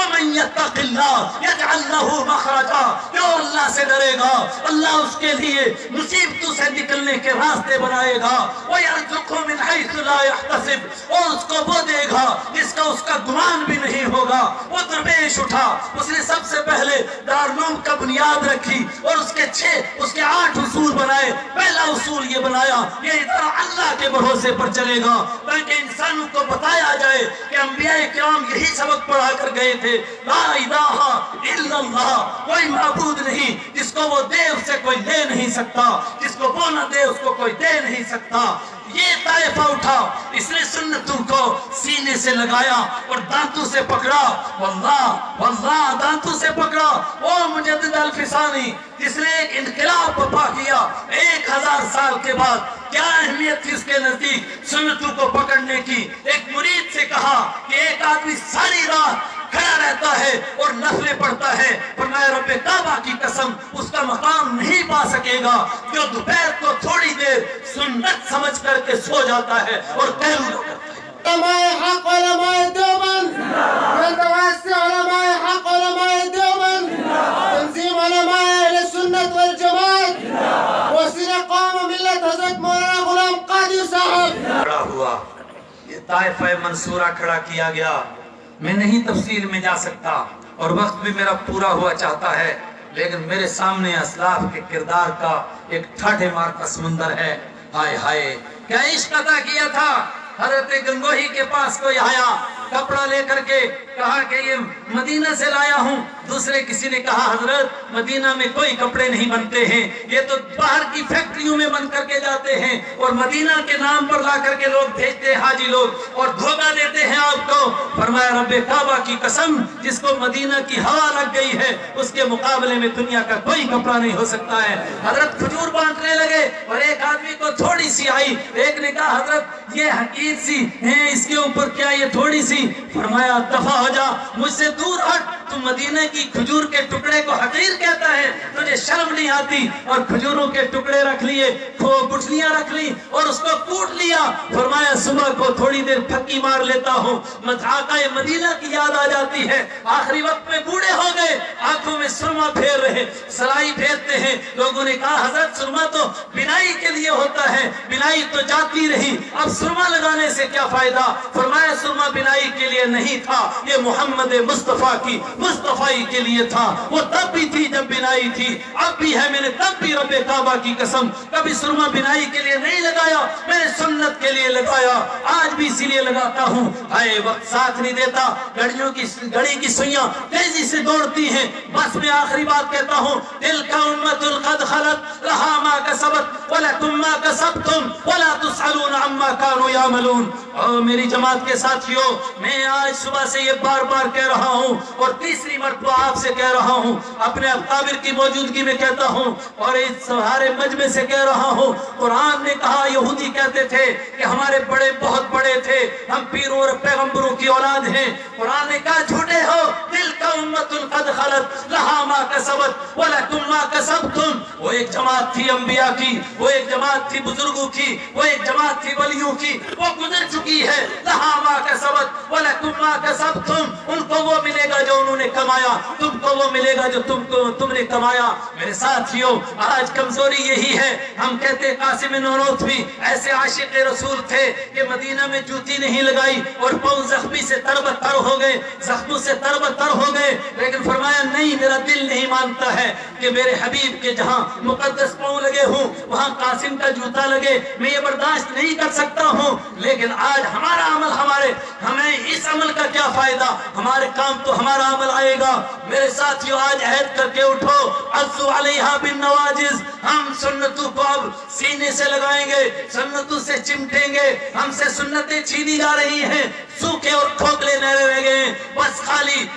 وَمَن يَتَّقِ اللَّهَ يَجْعَل لَّهُ مَخْرَجًا، جو اللہ سے ڈرے گا اللہ اس کے لیے مصیبتوں سے نکلنے کے راستے بنائے گا، وَيَرْزُقْهُ مِنْ حَيْثُ لَا يَحْتَسِبُ، اور اس کو وہ دے گا جس کا اس کا گمان بھی نہیں ہوگا۔ وہ درویش اٹھا، اس نے سب سے پہلے دارالعلوم کا بنیاد رکھی اور اس کے 8 اصول بنائے۔ پہلا اصول یہ بنایا کہ ادھر اللہ کے بھروسے پر چلے گا، تاکہ انسانوں کو بتایا جائے کہ انبیاء کرام یہی سبق پڑھا کر گئے تھے، لا الہ الا اللہ، کوئی معبود نہیں جس کو وہ دے اس سے کوئی لے نہیں سکتا، جس کو وہ نہ دے اس کو کوئی دے نہیں سکتا۔ یہ طائفہ اٹھا، اس نے سنتوں کو سینے سے لگایا اور دانتوں سے پکڑا، واللہ دانتوں سے پکڑا۔ وہ مجدد الفسانی جس نے ایک انقلاب برپا کیا 1000 سال کے بعد، کیا اہمیت تھی اس کے نزدیک سنتوں کو پکڑنے کی۔ ایک مرید سے کہا کہ ایک آدمی ساری رات کھڑا رہتا ہے اور نفلیں پڑھتا ہے، فرمایا رب کعبہ کی قسم اس کا مقام نہیں پا سکے گا جو دوپہر کو تھوڑی دیر سنت سمجھ کر کے سو جاتا ہے اور قیلولہ کرتا ہے۔ علماء حق علماء دیوبند، متوسع علماء حق علماء دیوبند، تنظیم علماء اہل سنت والجماعت، وسیلہ قوم ملت حضرت مولانا غلام قادری صاحب۔ کھڑا ہوا، یہ طائفہ منصورہ کھڑا کیا گیا۔ میں نہیں تفصیل میں جا سکتا اور وقت بھی میرا پورا ہوا چاہتا ہے، لیکن میرے سامنے اسلاف کے کردار کا ایک ٹھاٹھے مار کا سمندر ہے۔ ہائے ہائے کیا عشق عطا کیا تھا۔ حضرت گنگوہی کے پاس کوئی آیا، کپڑا لے کر کے کہا کہ یہ مدینہ سے لایا ہوں۔ دوسرے کسی نے کہا حضرت مدینہ میں کوئی کپڑے نہیں بنتے ہیں، یہ تو باہر کی فیکٹریوں میں بن کر کے جاتے ہیں اور مدینہ کے نام پر لا کر کے لوگ بھیجتے ہیں حاجی لوگ اور دھوکہ دیتے ہیں آپ کو۔ فرمایا رب کعبہ کی قسم جس کو مدینہ کی ہوا لگ گئی ہے اس کے مقابلے میں دنیا کا کوئی کپڑا نہیں ہو سکتا ہے۔ حضرت کھجور بانٹنے لگے اور ایک آدمی کو تھوڑی سی آئی، ایک نے کہا حضرت یہ حقیر سی ہے، اس کے اوپر کیا یہ تھوڑی سی؟ فرمایا دفع ہو جا، مجھ سے دور ہٹ، تو مدینہ کی کھجور کے ٹکڑے کو حقیر کہتا ہے، تجھے شرم نہیں آتی؟ اور کھجوروں کے ٹکڑے رکھ لیے، گٹھلیاں رکھ لی اور اس کو کوٹ لیا۔ فرمایا صبح کو تھوڑی دیر پھکی مار لیتا ہوں، مذاقہ مدینہ کی یاد آ جاتی ہے۔ آخری وقت میں بوڑھے ہو گئے، آنکھوں میں سرما پھیر رہے، سلائی پھیرتے ہیں۔ لوگوں نے کہا حضرت سرما تو بنائی کے لیے ہوتا ہے، بنائی تو جاتی رہی، اب سرما لگانے سے کیا فائدہ؟ فرمایا سرما بنائی کے لیے نہیں تھا، یہ محمد مصطفیٰ کی مصطفی کے لیے تھا۔ وہ تب بھی تھی جب بنائی تھی، اب بھی ہے، میں نے تب بھی رب کعبہ کی قسم کبھی سرما بنائی کے لیے نہیں لگایا، میں نے سنت کے لیے لگایا، آج بھی اسی لیے لگاتا ہوں۔ ہائے وقت ساتھ نہیں دیتا، گھڑی کی سوئیاں تیزی سے دوڑتی ہیں۔ بس میں آخری بات کہتا ہوں، تلک امۃ قد خلت لہا ما کسبت ولکم ما کسبتم ولا تسألون عما كانوا يعملون۔ اور میری جماعت کے ساتھیوں، میں آج صبح سے یہ بار بار کہہ رہا ہوں اور تیسری مرتبہ آپ سے کہہ رہا ہوں، اپنے اکابر کی موجودگی میں کہتا ہوں اور اس سارے مجمع سے کہہ رہا ہوں، قرآن نے کہا، یہودی کہتے تھے کہ ہمارے بڑے بہت بڑے تھے، ہم پیروں اور پیغمبروں کی اولاد ہیں۔ قرآن نے کہا جھوٹے ہو، تلک امۃ قد خلت لہا ما کسبت ولکم ما کسبتم۔ وہ ایک جماعت تھی انبیاء کی، وہ ایک جماعت تھی بزرگوں کی، وہ ایک جماعت تھی ولیوں کی، وہ گزر چکی ہے۔ لہا ما کسبت ولکم ما کسبتم، ان کو وہ ملے گا جو انہوں نے کمایا، تم کو وہ ملے گا جو تم نے کمایا۔ میرے ساتھیوں، آج کمزوری یہی ہے، ہم کہتے قاسم نانوتوی ایسے عاشق رسول تھے کہ مدینہ میں جوتی نہیں لگائی اور پاؤں زخمی سے تربتر ہو گئے، زخموں سے تربتر ہو گئے، لیکن فرمایا نہیں، میرا دل نہیں مانتا ہے کہ میرے حبیب کے جہاں مقدس پاؤں لگے ہوں وہاں قاسم کا جوتا لگے، میں یہ برداشت نہیں کر سکتا ہوں۔ لیکن آج ہمارا عمل، ہمیں اس عمل کا کیا فائدہ؟ ہمارے کام تو ہمارا عمل آئے گا۔ میرے ساتھیوں، آج عہد کر کے اٹھو، عضوا علیہا بالنواجذ، ہم سنتوں کو اب سینے سے لگائیں گے، سنتوں سے چمٹیں گے۔ ہم سے سنتیں چھینی جا رہی ہیں، سوکھے اور کھوکھلے نعرے رہ گئے ہیں، بس خالی